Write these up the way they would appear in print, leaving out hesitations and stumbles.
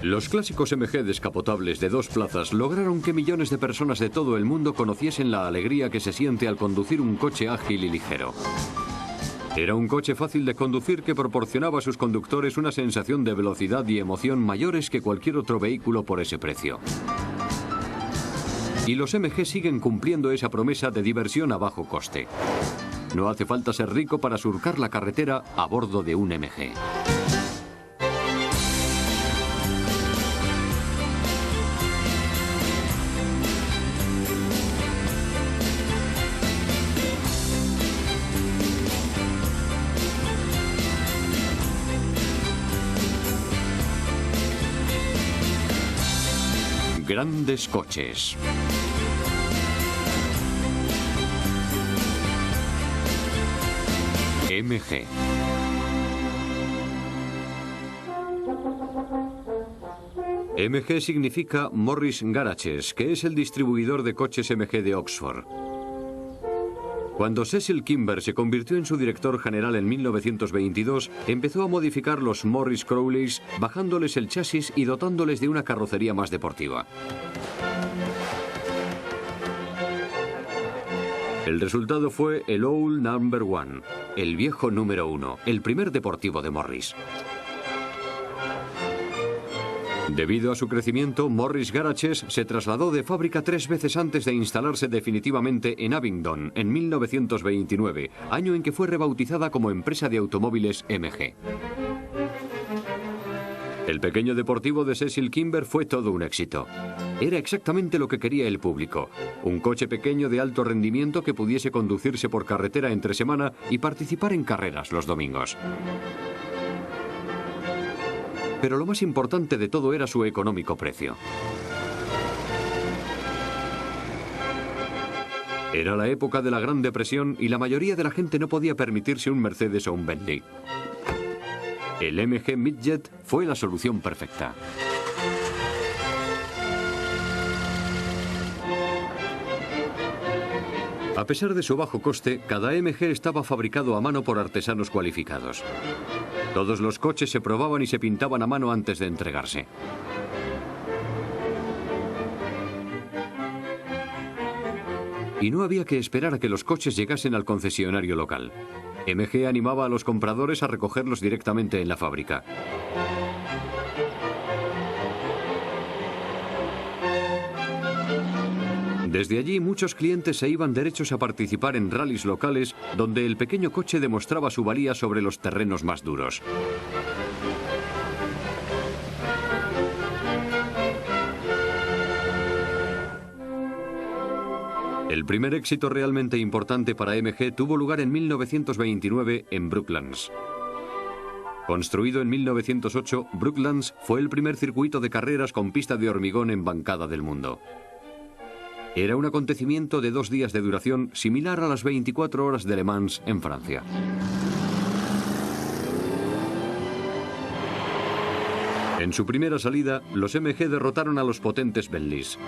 Los clásicos MG descapotables de 2 plazas lograron que millones de personas de todo el mundo conociesen la alegría que se siente al conducir un coche ágil y ligero. Era un coche fácil de conducir que proporcionaba a sus conductores una sensación de velocidad y emoción mayores que cualquier otro vehículo por ese precio. Y los MG siguen cumpliendo esa promesa de diversión a bajo coste. No hace falta ser rico para surcar la carretera a bordo de un MG. Grandes coches. MG. MG significa Morris Garages, que es el distribuidor de coches MG de Oxford. Cuando Cecil Kimber se convirtió en su director general en 1922, empezó a modificar los Morris Crowleys, bajándoles el chasis y dotándoles de una carrocería más deportiva. El resultado fue el Old Number One, el viejo número 1, el primer deportivo de Morris. Debido a su crecimiento, Morris Garages se trasladó de fábrica 3 veces antes de instalarse definitivamente en Abingdon en 1929, año en que fue rebautizada como empresa de automóviles MG. El pequeño deportivo de Cecil Kimber fue todo un éxito. Era exactamente lo que quería el público, un coche pequeño de alto rendimiento que pudiese conducirse por carretera entre semana y participar en carreras los domingos. Pero lo más importante de todo era su económico precio. Era la época de la Gran Depresión y la mayoría de la gente no podía permitirse un Mercedes o un Bentley. El MG Midget fue la solución perfecta. A pesar de su bajo coste, cada MG estaba fabricado a mano por artesanos cualificados. Todos los coches se probaban y se pintaban a mano antes de entregarse. Y no había que esperar a que los coches llegasen al concesionario local. MG animaba a los compradores a recogerlos directamente en la fábrica. Desde allí, muchos clientes se iban derechos a participar en rallies locales, donde el pequeño coche demostraba su valía sobre los terrenos más duros. El primer éxito realmente importante para MG tuvo lugar en 1929 en Brooklands. Construido en 1908, Brooklands fue el primer circuito de carreras con pista de hormigón embancada del mundo. Era un acontecimiento de 2 días de duración, similar a las 24 horas de Le Mans en Francia. En su primera salida, los MG derrotaron a los potentes Bentleys.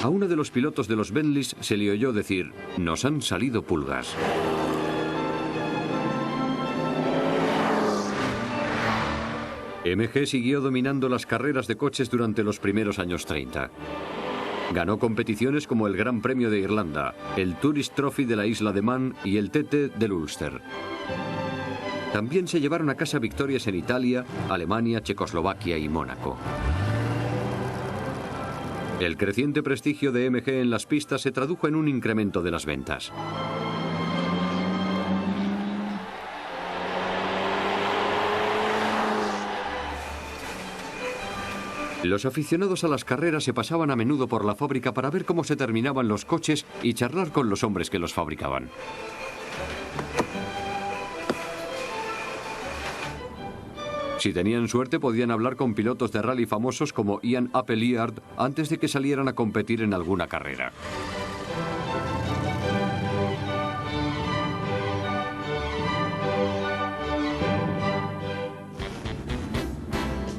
A uno de los pilotos de los Bentleys se le oyó decir: "Nos han salido pulgas". MG siguió dominando las carreras de coches durante los primeros años 30. Ganó competiciones como el Gran Premio de Irlanda, el Tourist Trophy de la Isla de Man y el TT del Ulster. También se llevaron a casa victorias en Italia, Alemania, Checoslovaquia y Mónaco. El creciente prestigio de MG en las pistas se tradujo en un incremento de las ventas. Los aficionados a las carreras se pasaban a menudo por la fábrica para ver cómo se terminaban los coches y charlar con los hombres que los fabricaban. Si tenían suerte, podían hablar con pilotos de rally famosos como Ian Appleyard antes de que salieran a competir en alguna carrera.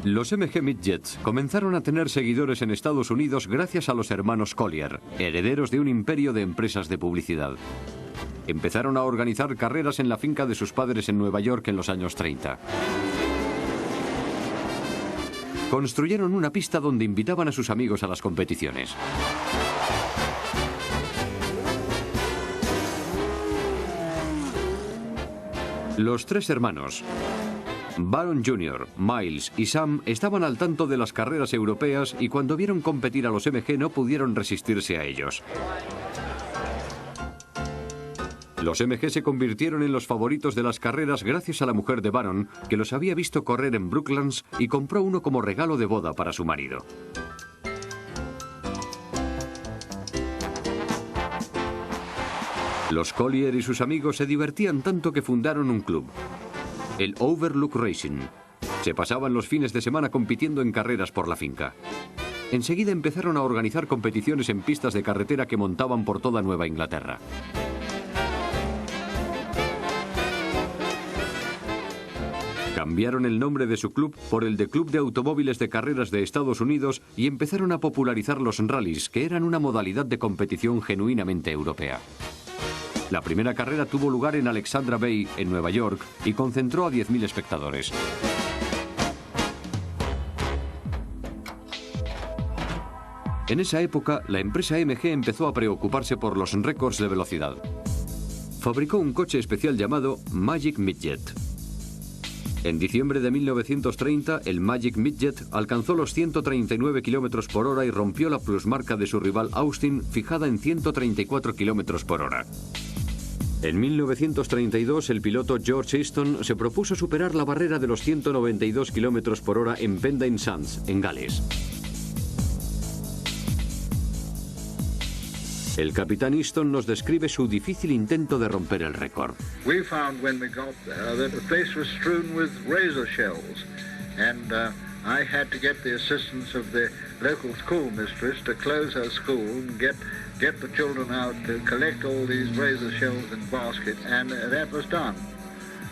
Los MG Midgets comenzaron a tener seguidores en Estados Unidos gracias a los hermanos Collier, herederos de un imperio de empresas de publicidad. Empezaron a organizar carreras en la finca de sus padres en Nueva York en los años 30. Construyeron una pista donde invitaban a sus amigos a las competiciones. Los tres hermanos, Baron Jr., Miles y Sam, estaban al tanto de las carreras europeas y cuando vieron competir a los MG no pudieron resistirse a ellos. Los MG se convirtieron en los favoritos de las carreras gracias a la mujer de Baron, que los había visto correr en Brooklands y compró uno como regalo de boda para su marido. Los Collier y sus amigos se divertían tanto que fundaron un club, el Overlook Racing. Se pasaban los fines de semana compitiendo en carreras por la finca. Enseguida empezaron a organizar competiciones en pistas de carretera que montaban por toda Nueva Inglaterra. Cambiaron el nombre de su club por el de Club de Automóviles de Carreras de Estados Unidos y empezaron a popularizar los rallies, que eran una modalidad de competición genuinamente europea. La primera carrera tuvo lugar en Alexandra Bay, en Nueva York, y concentró a 10.000 espectadores. En esa época, la empresa MG empezó a preocuparse por los récords de velocidad. Fabricó un coche especial llamado Magic Midget. En diciembre de 1930, el Magic Midget alcanzó los 139 km por hora y rompió la plusmarca de su rival Austin, fijada en 134 km por hora. En 1932, el piloto George Easton se propuso superar la barrera de los 192 km por hora en Pendine Sands, en Gales. El capitán Easton nos describe su difícil intento de romper el récord. We found when we got there that the place was strewn with razor shells, and I had to get the assistance of the local schoolmistress to close her school and get the children out to collect all these razor shells in baskets, and that was done.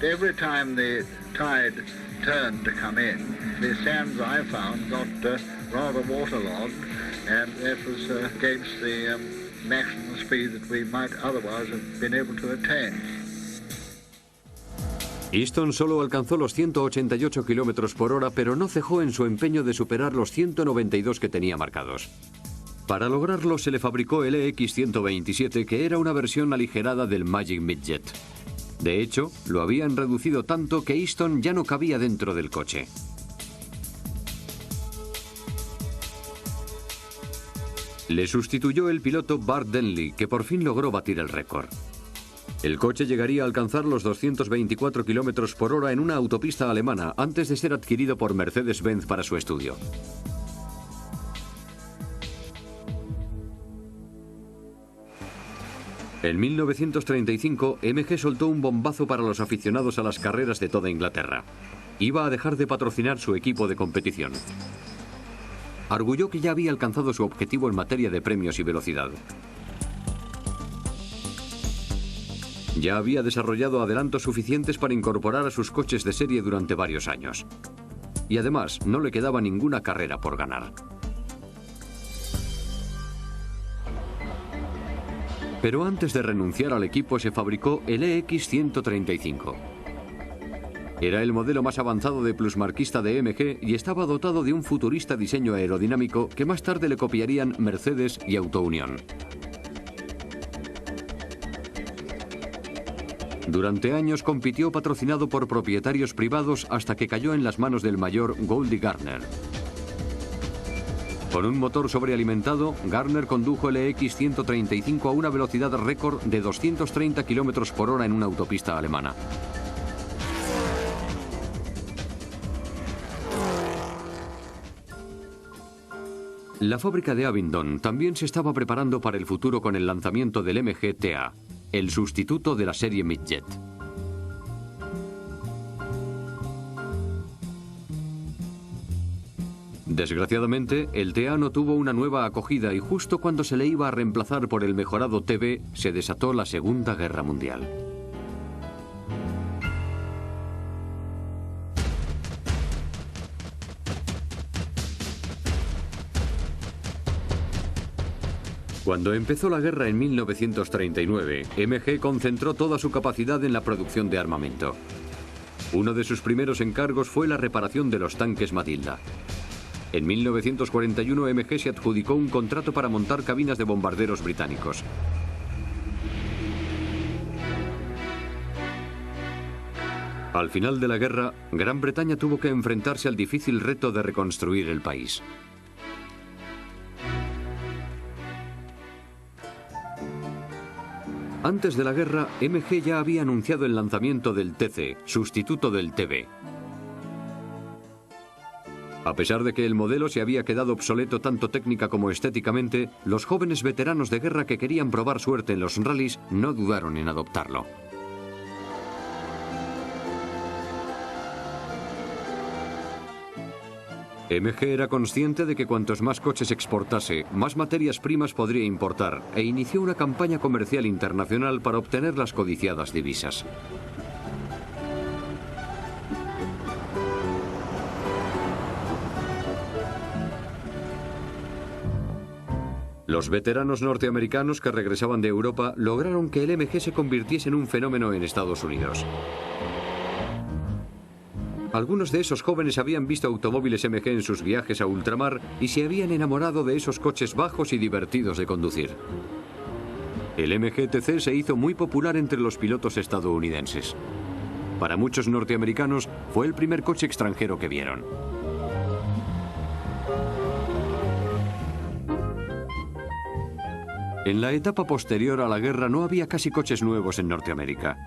Every time the tide turned to come in, the sands I found got rather waterlogged, and that was against the maximum speed that we might otherwise have been able to attain. Easton solo alcanzó los 188 km por hora, pero no cejó en su empeño de superar los 192 que tenía marcados. Para lograrlo se le fabricó el EX127, que era una versión aligerada del Magic Midget. De hecho, lo habían reducido tanto que Easton ya no cabía dentro del coche. Le sustituyó el piloto Bart Denley, que por fin logró batir el récord. El coche llegaría a alcanzar los 224 km por hora en una autopista alemana antes de ser adquirido por Mercedes-Benz para su estudio. En 1935, MG soltó un bombazo para los aficionados a las carreras de toda Inglaterra. Iba a dejar de patrocinar su equipo de competición. Arguyó que ya había alcanzado su objetivo en materia de premios y velocidad. Ya había desarrollado adelantos suficientes para incorporar a sus coches de serie durante varios años. Y además, no le quedaba ninguna carrera por ganar. Pero antes de renunciar al equipo se fabricó el EX135. Era el modelo más avanzado de plusmarquista de MG y estaba dotado de un futurista diseño aerodinámico que más tarde le copiarían Mercedes y Auto Union. Durante años compitió patrocinado por propietarios privados hasta que cayó en las manos del mayor Goldie Garner. Con un motor sobrealimentado, Garner condujo el EX135 a una velocidad récord de 230 km por hora en una autopista alemana. La fábrica de Abingdon también se estaba preparando para el futuro con el lanzamiento del MG-TA, el sustituto de la serie Midget. Desgraciadamente, el TA no tuvo una nueva acogida y justo cuando se le iba a reemplazar por el mejorado TB, se desató la Segunda Guerra Mundial. Cuando empezó la guerra en 1939, MG concentró toda su capacidad en la producción de armamento. Uno de sus primeros encargos fue la reparación de los tanques Matilda. En 1941 MG se adjudicó un contrato para montar cabinas de bombarderos británicos. Al final de la guerra, Gran Bretaña tuvo que enfrentarse al difícil reto de reconstruir el país. Antes de la guerra, MG ya había anunciado el lanzamiento del TC, sustituto del TB. A pesar de que el modelo se había quedado obsoleto tanto técnica como estéticamente, los jóvenes veteranos de guerra que querían probar suerte en los rallies no dudaron en adoptarlo. MG era consciente de que cuantos más coches exportase, más materias primas podría importar, e inició una campaña comercial internacional para obtener las codiciadas divisas. Los veteranos norteamericanos que regresaban de Europa lograron que el MG se convirtiese en un fenómeno en Estados Unidos. Algunos de esos jóvenes habían visto automóviles MG en sus viajes a ultramar y se habían enamorado de esos coches bajos y divertidos de conducir. El MG-TC se hizo muy popular entre los pilotos estadounidenses. Para muchos norteamericanos fue el primer coche extranjero que vieron. En la etapa posterior a la guerra no había casi coches nuevos en Norteamérica.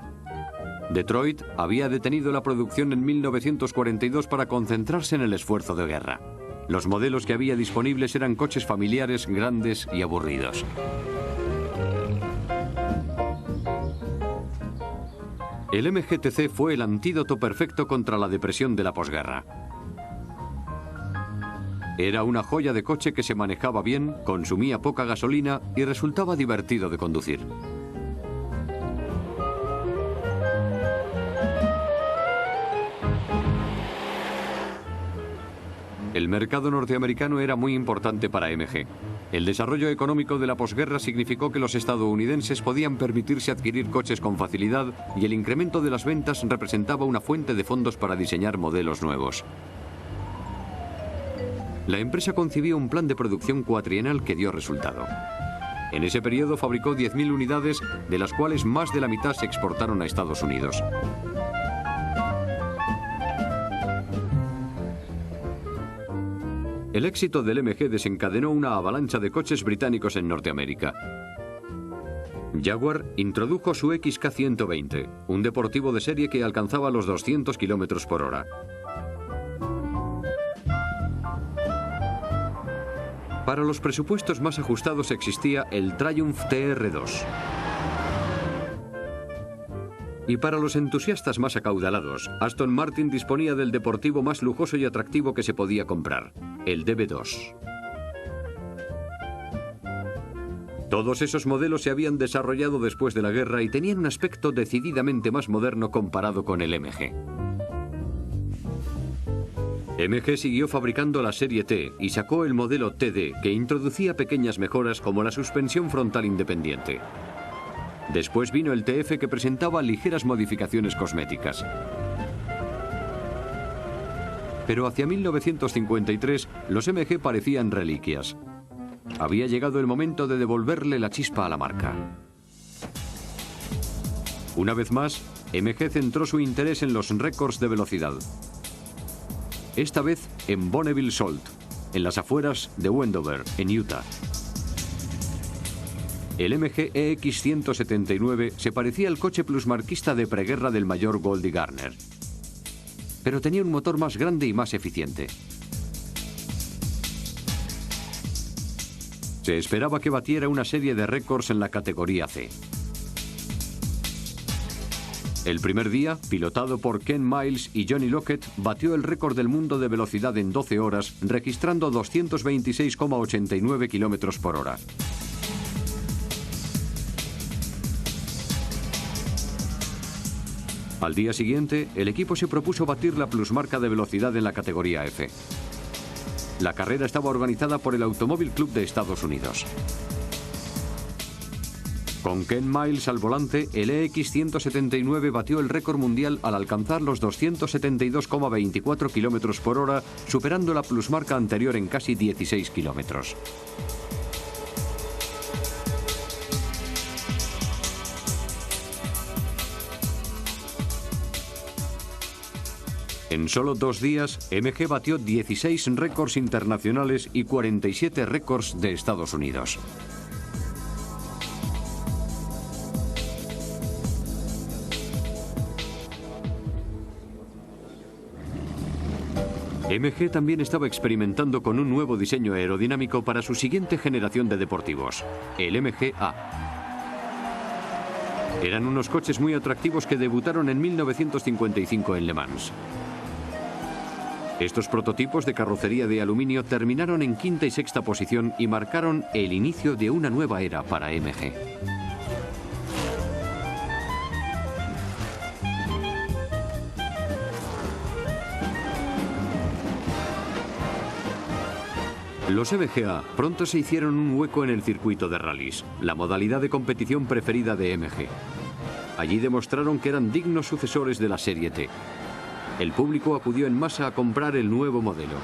Detroit había detenido la producción en 1942 para concentrarse en el esfuerzo de guerra. Los modelos que había disponibles eran coches familiares, grandes y aburridos. El MG-TC fue el antídoto perfecto contra la depresión de la posguerra. Era una joya de coche que se manejaba bien, consumía poca gasolina y resultaba divertido de conducir. El mercado norteamericano era muy importante para MG. El desarrollo económico de la posguerra significó que los estadounidenses podían permitirse adquirir coches con facilidad y el incremento de las ventas representaba una fuente de fondos para diseñar modelos nuevos. La empresa concibió un plan de producción cuatrienal que dio resultado. En ese periodo fabricó 10.000 unidades, de las cuales más de la mitad se exportaron a Estados Unidos. El éxito del MG desencadenó una avalancha de coches británicos en Norteamérica. Jaguar introdujo su XK120, un deportivo de serie que alcanzaba los 200 km por hora. Para los presupuestos más ajustados existía el Triumph TR2. Y para los entusiastas más acaudalados, Aston Martin disponía del deportivo más lujoso y atractivo que se podía comprar, el DB2. Todos esos modelos se habían desarrollado después de la guerra y tenían un aspecto decididamente más moderno comparado con el MG. MG siguió fabricando la serie T y sacó el modelo TD, que introducía pequeñas mejoras como la suspensión frontal independiente. Después vino el TF, que presentaba ligeras modificaciones cosméticas. Pero hacia 1953 los MG parecían reliquias. Había llegado el momento de devolverle la chispa a la marca. Una vez más, MG centró su interés en los récords de velocidad. Esta vez en Bonneville Salt, en las afueras de Wendover, en Utah. El MG EX 179 se parecía al coche plusmarquista de preguerra del mayor Goldie Garner, pero tenía un motor más grande y más eficiente. Se esperaba que batiera una serie de récords en la categoría C. El primer día, pilotado por Ken Miles y Johnny Lockett, batió el récord del mundo de velocidad en 12 horas, registrando 226,89 km por hora. Al día siguiente, el equipo se propuso batir la plusmarca de velocidad en la categoría F. La carrera estaba organizada por el Automóvil Club de Estados Unidos. Con Ken Miles al volante, el EX179 batió el récord mundial al alcanzar los 272,24 km por hora, superando la plusmarca anterior en casi 16 kilómetros. En solo 2 días, MG batió 16 récords internacionales y 47 récords de Estados Unidos. MG también estaba experimentando con un nuevo diseño aerodinámico para su siguiente generación de deportivos, el MG-A. Eran unos coches muy atractivos que debutaron en 1955 en Le Mans. Estos prototipos de carrocería de aluminio terminaron en 5ª y 6ª posición y marcaron el inicio de una nueva era para MG. Los MG-A pronto se hicieron un hueco en el circuito de rallies, la modalidad de competición preferida de MG. Allí demostraron que eran dignos sucesores de la Serie T. El público acudió en masa a comprar el nuevo modelo.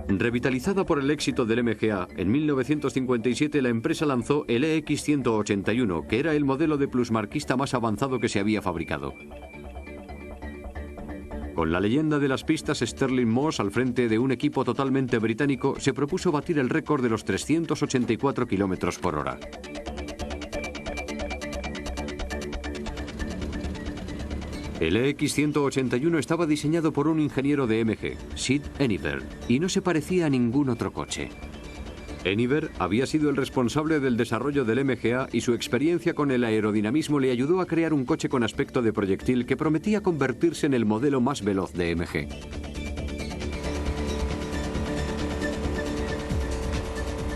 Revitalizada por el éxito del MG-A, en 1957 la empresa lanzó el EX181, que era el modelo de plusmarquista más avanzado que se había fabricado. Con la leyenda de las pistas Sterling Moss al frente de un equipo totalmente británico, se propuso batir el récord de los 384 km por hora. El EX181 estaba diseñado por un ingeniero de MG, Sid Eniver, y no se parecía a ningún otro coche. Eniver había sido el responsable del desarrollo del MG-A y su experiencia con el aerodinamismo le ayudó a crear un coche con aspecto de proyectil que prometía convertirse en el modelo más veloz de MG.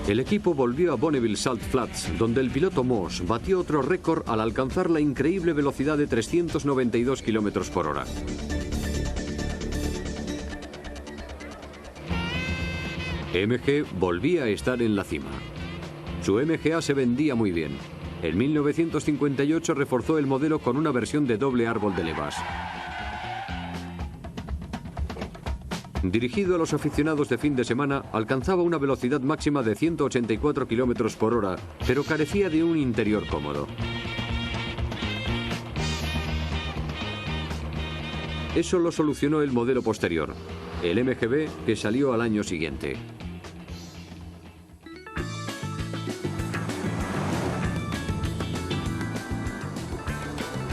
El equipo volvió a Bonneville Salt Flats, donde el piloto Moss batió otro récord al alcanzar la increíble velocidad de 392 km por hora. MG volvía a estar en la cima. Su MG-A se vendía muy bien. En 1958 reforzó el modelo con una versión de doble árbol de levas. Dirigido a los aficionados de fin de semana, alcanzaba una velocidad máxima de 184 km por hora, pero carecía de un interior cómodo. Eso lo solucionó el modelo posterior, el MGB, que salió al año siguiente.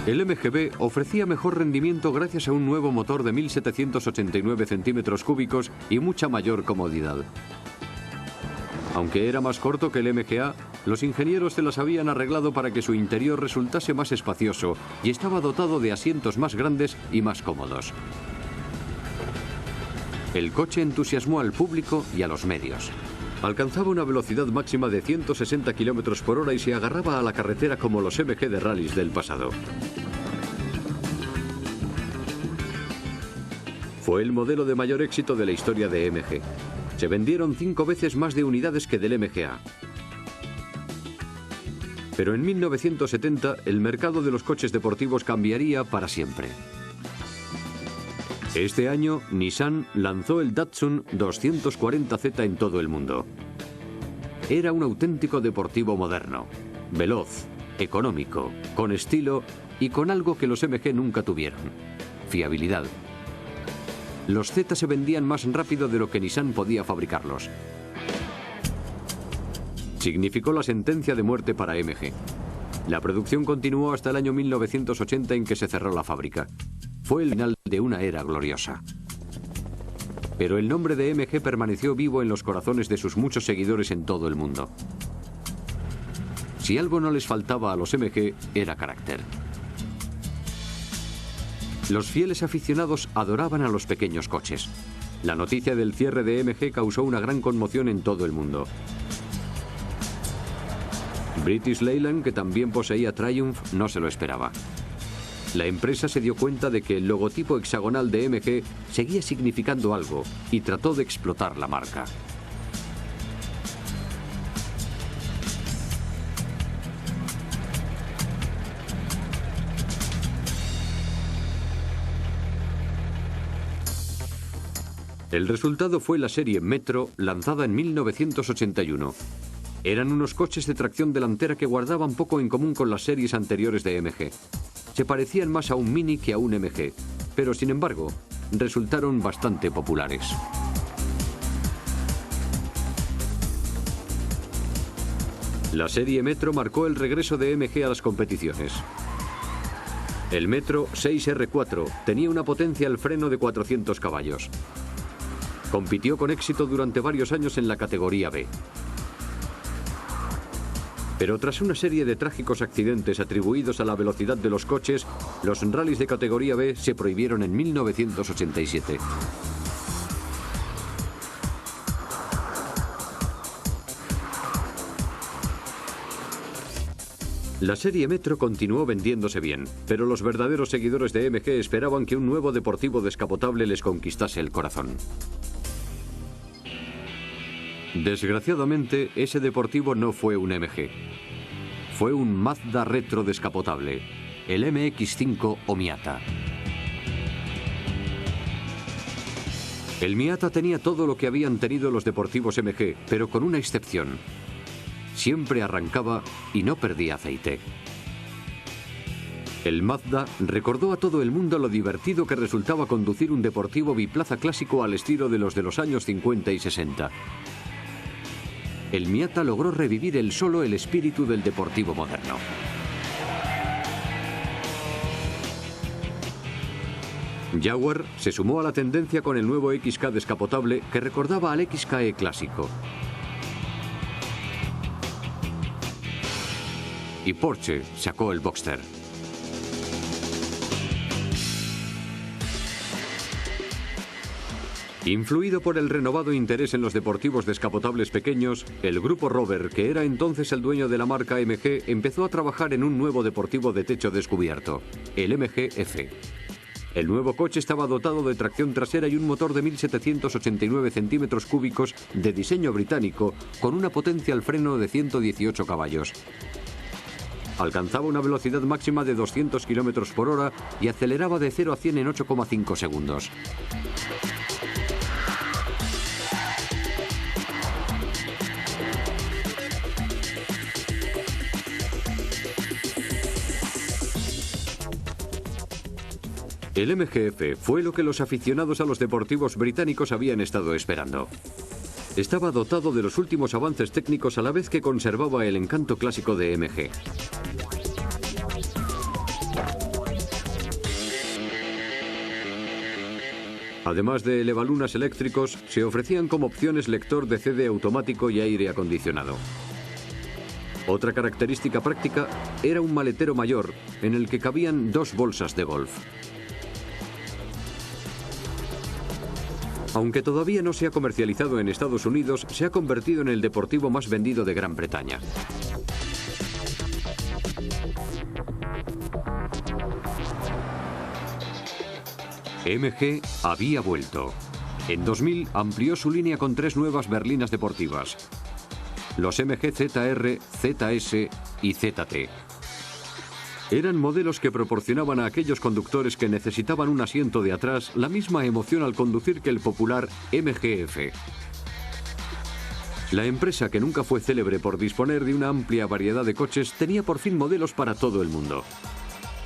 El MGB ofrecía mejor rendimiento gracias a un nuevo motor de 1789 centímetros cúbicos y mucha mayor comodidad. Aunque era más corto que el MG-A, los ingenieros se las habían arreglado para que su interior resultase más espacioso y estaba dotado de asientos más grandes y más cómodos. El coche entusiasmó al público y a los medios. Alcanzaba una velocidad máxima de 160 km por hora y se agarraba a la carretera como los MG de rallies del pasado. Fue el modelo de mayor éxito de la historia de MG. Se vendieron 5 veces más de unidades que del MG-A. Pero en 1970 el mercado de los coches deportivos cambiaría para siempre. Este año, Nissan lanzó el Datsun 240Z en todo el mundo. Era un auténtico deportivo moderno, veloz, económico, con estilo y con algo que los MG nunca tuvieron: fiabilidad. Los Z se vendían más rápido de lo que Nissan podía fabricarlos. Significó la sentencia de muerte para MG. La producción continuó hasta el año 1980, en que se cerró la fábrica. Fue el final de una era gloriosa. Pero el nombre de MG permaneció vivo en los corazones de sus muchos seguidores en todo el mundo. Si algo no les faltaba a los MG, era carácter. Los fieles aficionados adoraban a los pequeños coches. La noticia del cierre de MG causó una gran conmoción en todo el mundo. British Leyland, que también poseía Triumph, no se lo esperaba. La empresa se dio cuenta de que el logotipo hexagonal de MG seguía significando algo y trató de explotar la marca. El resultado fue la serie Metro, lanzada en 1981. Eran unos coches de tracción delantera que guardaban poco en común con las series anteriores de MG. Se parecían más a un Mini que a un MG, pero sin embargo, resultaron bastante populares. La serie Metro marcó el regreso de MG a las competiciones. El Metro 6R4 tenía una potencia al freno de 400 caballos. Compitió con éxito durante varios años en la categoría B. Pero tras una serie de trágicos accidentes atribuidos a la velocidad de los coches, los rallies de categoría B se prohibieron en 1987. La serie Metro continuó vendiéndose bien, pero los verdaderos seguidores de MG esperaban que un nuevo deportivo descapotable les conquistase el corazón. Desgraciadamente, ese deportivo no fue un MG. Fue un Mazda retro descapotable, el MX-5 o Miata. El Miata tenía todo lo que habían tenido los deportivos MG, pero con una excepción. Siempre arrancaba y no perdía aceite. El Mazda recordó a todo el mundo lo divertido que resultaba conducir un deportivo biplaza clásico al estilo de los años 50 y 60. El Miata logró revivir el espíritu del deportivo moderno. Jaguar se sumó a la tendencia con el nuevo XK descapotable que recordaba al XKE clásico. Y Porsche sacó el Boxster. Influido por el renovado interés en los deportivos descapotables pequeños, el grupo Rover, que era entonces el dueño de la marca MG, empezó a trabajar en un nuevo deportivo de techo descubierto, el MG-F. El nuevo coche estaba dotado de tracción trasera y un motor de 1.789 centímetros cúbicos de diseño británico, con una potencia al freno de 118 caballos. Alcanzaba una velocidad máxima de 200 km por hora y aceleraba de 0 a 100 en 8,5 segundos. El MG-F fue lo que los aficionados a los deportivos británicos habían estado esperando. Estaba dotado de los últimos avances técnicos a la vez que conservaba el encanto clásico de MG. Además de elevalunas eléctricos, se ofrecían como opciones lector de CD automático y aire acondicionado. Otra característica práctica era un maletero mayor, en el que cabían 2 bolsas de golf. Aunque todavía no se ha comercializado en Estados Unidos, se ha convertido en el deportivo más vendido de Gran Bretaña. MG había vuelto. En 2000 amplió su línea con 3 nuevas berlinas deportivas: los MG ZR, ZS y ZT. Eran modelos que proporcionaban a aquellos conductores que necesitaban un asiento de atrás la misma emoción al conducir que el popular MG-F. La empresa, que nunca fue célebre por disponer de una amplia variedad de coches, tenía por fin modelos para todo el mundo.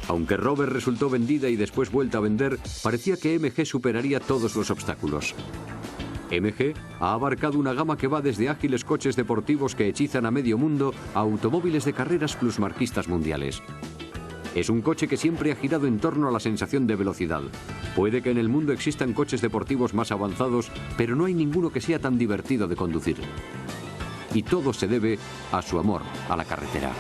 Aunque Rover resultó vendida y después vuelta a vender, parecía que MG superaría todos los obstáculos. MG ha abarcado una gama que va desde ágiles coches deportivos que hechizan a medio mundo a automóviles de carreras plusmarquistas mundiales. Es un coche que siempre ha girado en torno a la sensación de velocidad. Puede que en el mundo existan coches deportivos más avanzados, pero no hay ninguno que sea tan divertido de conducir. Y todo se debe a su amor a la carretera.